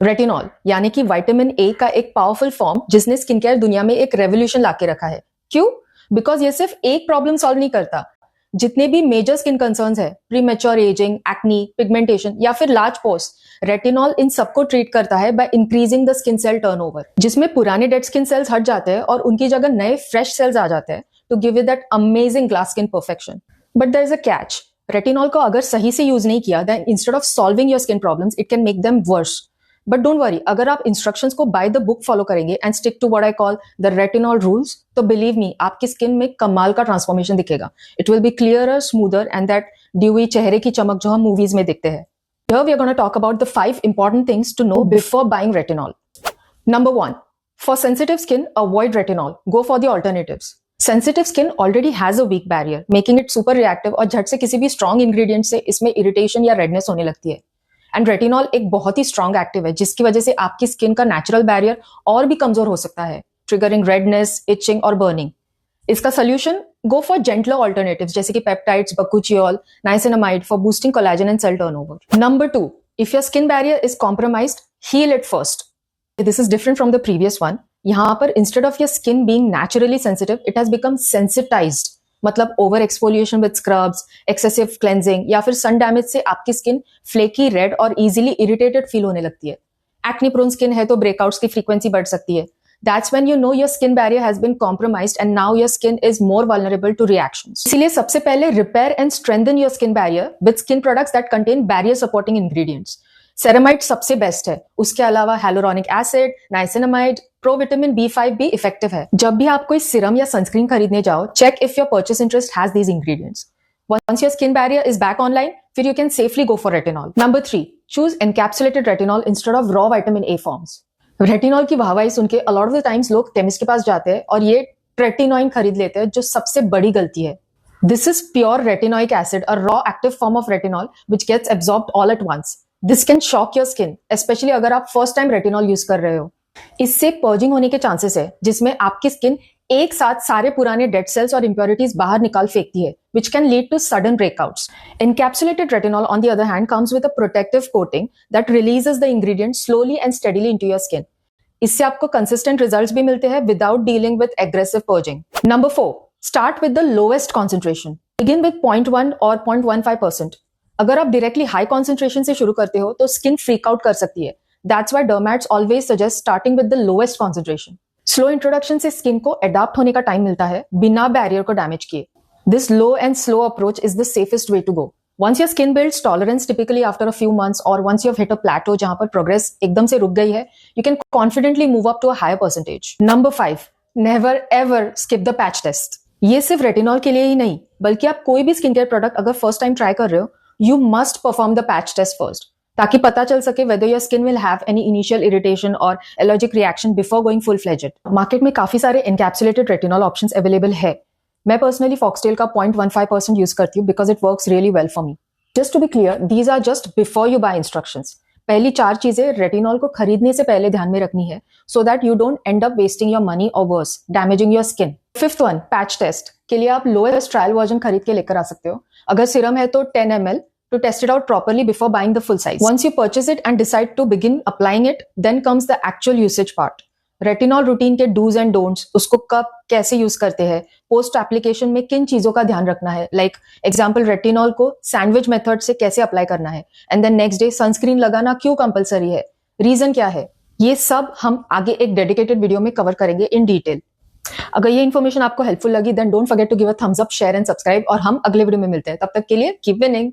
Retinol यानी कि vitamin A का एक पावरफुल फॉर्म जिसने स्किन केयर दुनिया में एक रेवोल्यूशन लाके रखा है। क्यों? बिकॉज ये सिर्फ एक प्रॉब्लम सॉल्व नहीं करता। जितने भी मेजर स्किन कंसर्न्स है, प्रीमेच्योर एजिंग, एक्नी, पिगमेंटेशन या फिर लार्ज पोर्स, रेटिनॉल इन सबको ट्रीट करता है by increasing the skin cell turnover, जिसमें पुराने डेड स्किन सेल्स हट जाते हैं और उनकी जगह नए फ्रेश सेल्स आ जाते हैं to give you that amazing glass skin perfection. But there is a catch. Retinol को अगर सही से यूज नहीं किया, then instead of solving your skin problems it can make them worse. But don't worry, अगर आप इंस्ट्रक्शंस को by the book follow करेंगे and stick to what I call the retinol rules, तो बिलीव मी, आपकी skin में कमाल का transformation दिखेगा। It will be clearer, smoother and that dewy चेहरे की चमक जो हम मूवीज में देखते हैं। Here we are going to talk about the 5 important things to know before buying retinol. Number 1, for sensitive skin, avoid retinol. Go for the alternatives. Sensitive skin already has a weak barrier, making it super reactive और झट से किसी भी strong ingredient से इसमें irritation या redness होने लगती है। एंड रेटिनॉल एक बहुत ही स्ट्रॉन्ग एक्टिव है जिसकी वजह से आपकी स्किन का नेचुरल बैरियर और भी कमजोर हो सकता है, ट्रिगरिंग रेडनेस, इचिंग और बर्निंग। इसका solution, go for gentler alternatives जैसे कि peptides, bakuchiol, niacinamide for boosting collagen and cell turnover. Number 2, if your skin barrier is compromised, heal it first. This is different from the previous one. यहाँ पर instead of your skin being naturally sensitive, it has become sensitized. मतलब over exfoliation with scrubs, excessive cleansing या फिर sun damage से आपकी skin flaky, red और easily irritated feel होने लगती है। एक्ने प्रोन स्किन है तो ब्रेकआउट्स की फ्रीक्वेंसी बढ़ सकती है। That's when you know your skin barrier has been compromised and now your skin is more vulnerable to reactions. इसीलिए सबसे पहले repair and strengthen your skin barrier with skin products that contain barrier supporting ingredients. Ceramide सबसे best है। उसके अलावा hyaluronic acid, niacinamide, provitamin B5 भी effective है। जब भी आप कोई सीरम या सनस्क्रीन खरीदने जाओ, check if your purchase interest has these ingredients. Once your skin barrier is back online, फिर you can safely go for retinol. Number 3, choose encapsulated retinol instead of raw vitamin A forms. Retinol की वाहवाही सुन के a lot of the times लोग chemist के पास जाते हैं और ये ट्रेटिनोइन खरीद लेते हैं, जो सबसे बड़ी गलती है। This is pure retinoic acid, a raw active form of retinol which gets absorbed all at once. This can shock your skin, especially अगर आप फर्स्ट टाइम रेटिनॉल यूज कर रहे हो। इससे पर्जिंग होने के चांसेस है, जिसमें आपकी स्किन एक साथ सारे पुराने डेड सेल्स और इंप्योरिटीज बाहर निकाल फेंकती है, which can lead to sudden breakouts. Encapsulated retinol, on the other hand, comes with a protective coating that releases the ingredient slowly and steadily into your skin. इससे आपको consistent results भी मिलते हैं without dealing with aggressive purging. Number 4, start with the lowest concentration. Begin with 0.1 or 0.15%. अगर आप directly high concentration से शुरू करते हो तो skin freak out कर सकती है. That's why dermats always suggest starting with the lowest concentration. Slow introduction से skin को adapt होने का time मिलता है बिना barrier को damage किए. This low and slow approach is the safest way to go. Once your skin builds tolerance, typically after a few months or once you've hit a plateau जहां पर progress एकदम से रुक गई है, you can confidently move up to a higher percentage. Number 5, never ever skip the patch test. ये सिर्फ retinol के लिए ही नहीं, बल्कि आप कोई भी स्किन केयर प्रोडक्ट अगर फर्स्ट टाइम ट्राई कर रहे हो, you must perform the patch test first, ताकि पता चल सके whether your skin will have any initial irritation or allergic reaction before going full-fledged. Market में काफी सारे encapsulated retinol options available है। मैं पर्सनली फॉक्सटेल का 0.15% यूज करती हूँ because it works really well for me. Just to be clear, these are just before you buy instructions. पहली 4 चीजें रेटिनॉल को खरीदने से पहले ध्यान में रखनी है, so that you don't end up wasting your money और worse damaging your skin. 5th one, patch test के लिए आप लोएस्ट ट्रायल वर्जन खरीद के लेकर आ सकते हो। अगर सीरम है तो 10 ml to test it out properly before buying the full size. Once you purchase it and decide to begin applying it, then comes the actual usage part. Retinol routine के dos and don'ts, उसको कब कैसे use करते हैं, post application में किन चीजों का ध्यान रखना है, लाइक एग्जांपल रेटिनॉल को सैंडविच मेथड से कैसे अप्लाई करना है, and then next day sunscreen लगाना क्यों कंपलसरी है, रीजन क्या है, ये सब हम आगे एक डेडिकेटेड वीडियो में कवर करेंगे इन डिटेल। अगर ये इन्फॉर्मेशन आपको हेल्पफुल लगी, then don't forget to give a thumbs up, share and subscribe, और हम अगले वीडियो में मिलते हैं। तब तक के लिए कीप विनिंग।